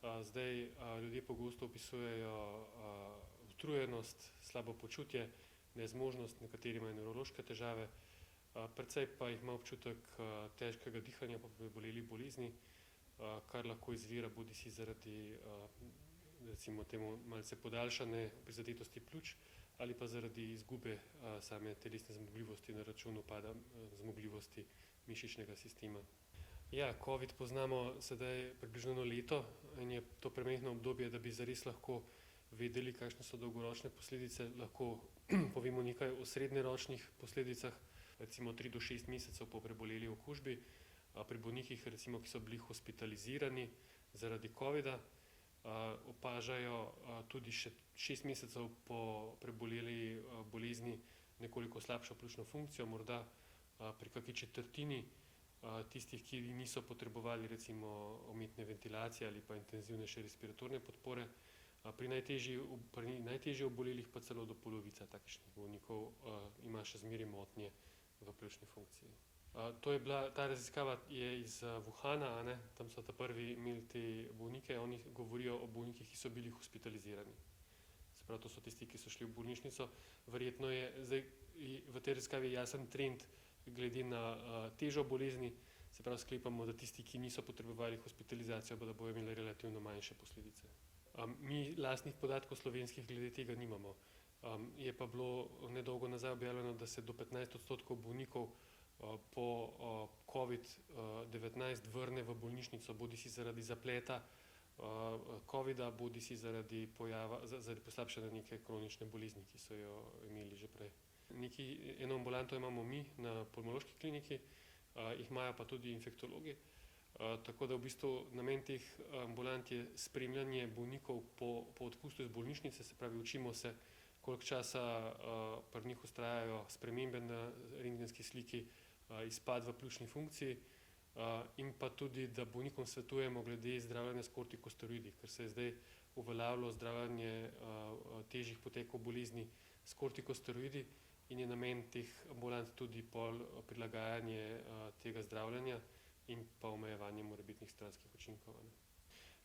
Ljudje pogosto opisujejo utrujenost, slabo počutje, nezmožnost, nekateri imajo nevrološke težave, precej pa jih ima občutek težkega dihanja po preboleli bolezni, kar lahko izvira bodisi zaradi recimo temu malce podaljšane prizadetosti pljuč ali pa zaradi izgube same telesne zmogljivosti na račun upada zmogljivosti mišičnega sistema. Ja, COVID poznamo sedaj približno 1 leto in je to premajhno obdobje, da bi zares lahko vedeli, kakšne so dolgoročne posledice. Lahko povemo nekaj o srednjeročnih posledicah, recimo 3 do 6 mesecev po preboleli okužbi. Pri bolnikih, recimo, ki so bili hospitalizirani zaradi COVID-a, opažajo tudi še 6 mesecev po preboleli bolezni nekoliko slabšo pljučno funkcijo, morda pri kakšni četrtini tistih, ki niso potrebovali recimo umetne ventilacije ali pa intenzivnejše respiratorne podpore. Pri najtežje obolelih pa celo do polovica takšnih bolnikov ima še zmeraj motnje v pljučni funkciji. Ta raziskava je iz Wuhana, tam so prvi imeli te bolnike, oni govorijo o bolnikih, ki so bili hospitalizirani. Se pravi, to so tisti, ki so šli v bolnišnico. Verjetno je zdaj v tej raziskavi jasen trend glede na težo bolezni, se pravi sklepamo, da tisti, ki niso potrebovali hospitalizacijo, da bodo imeli relativno manjše posledice. Mi lastnih podatkov slovenskih glede tega nimamo. Je pa bilo nedolgo nazaj objavljeno, da se do 15% bolnikov po COVID-19 vrne v bolnišnico, bodisi zaradi zapleta COVID-a, bodisi zaradi poslabšanja neke kronične bolezni, ki so jo imeli že prej. Eno ambulanto imamo mi na pulmološki kliniki, jih imajo pa tudi infektologi, tako da v bistvu namen teh ambulant je spremljanje bolnikov po odpustu iz bolnišnice, se pravi učimo se, koliko časa pri njih vztrajajo spremembe na rentgenski sliki, izpad v pljučni funkciji in pa tudi, da bolnikom svetujemo glede zdravljenja s kortikosteroidi, ker se je zdaj uveljavilo zdravljenje težjih potekov bolezni s kortikosteroidi in je namen teh ambulant tudi prilagajanje tega zdravljenja in pa omejevanje morebitnih stranskih učinkov.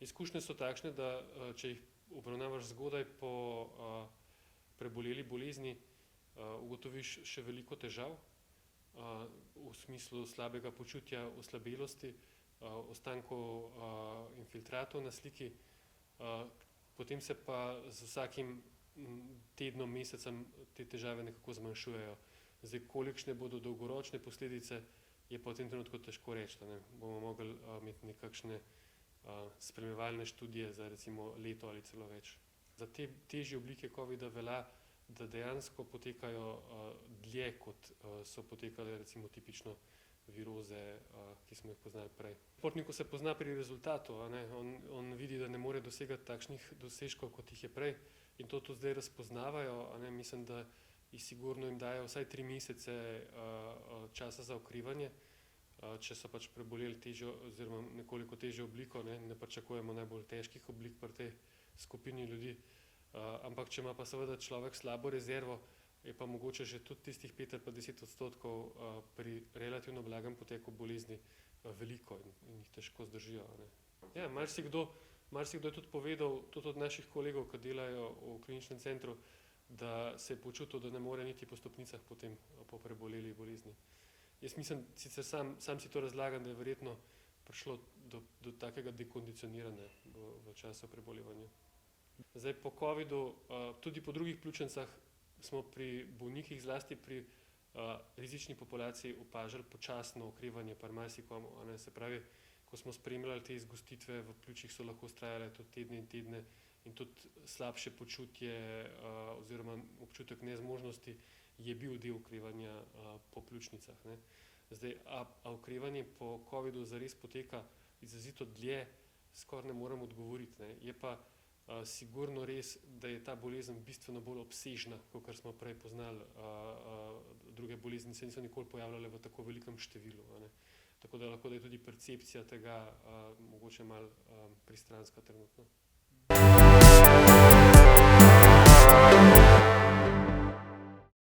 Izkušnje so takšne, da če jih obravnavaš zgodaj po preboleli bolezni, ugotoviš še veliko težav v smislu slabega počutja, oslabelosti, ostankov infiltratov na sliki, potem se pa z vsakim tednom, mesecem te težave nekako zmanjšujejo. Zdaj, kolikšne bodo dolgoročne posledice, je pa v tem trenutku težko reči, bomo mogli imeti nekakšne spremljevalne študije za recimo leto ali celo več. Za te težje oblike COVID-a velja, da dejansko potekajo dlje, kot so potekale recimo tipično viroze, ki smo jih poznali prej. Športniku se pozna pri rezultatu, on vidi, da ne more dosegati takšnih dosežkov, kot jih je prej in to tudi zdaj razpoznavajo, mislim, da sigurno jim dajo vsaj 3 mesece časa za okrevanje, če so pač preboleli težjo oziroma nekoliko težjo obliko, ne pričakujemo najbolj težkih oblik pri tej skupini ljudi, ampak če ima pa seveda človek slabo rezervo, je pa mogoče že tudi tistih 5 ali pa 10% pri relativno blagem poteku bolezni veliko in jih težko zdržijo. Ja, marsikdo je tudi povedal, tudi od naših kolegov, ki delajo v kliničnem centru, da se je počutil, da ne more niti po stopnicah potem po preboleli bolezni. Jaz mislim, sicer sam si to razlagam, da je verjetno prišlo do takega dekondicioniranja v času prebolevanja. Zdaj po COVID-u, tudi po drugih pljučnicah smo pri bolnikih, zlasti pri rizični populaciji opažali počasno okrevanje pri marsikomu, se pravi, ko smo spremljali te izgostitve v pljučih, so lahko vztrajale tudi tedne in tedne in tudi slabše počutje oziroma občutek nezmožnosti je bil del okrevanja po pljučnicah. Zdaj, a okrevanje po COVID-u zares poteka izrazito dlje, skoraj ne morem odgovoriti. Je pa sigurno res, da je ta bolezen bistveno bolj obsežna, kakor smo prej poznali druge bolezni, se niso nikoli pojavljale v tako velikem številu. Tako da lahko da je tudi percepcija tega mogoče malo pristranska trenutno.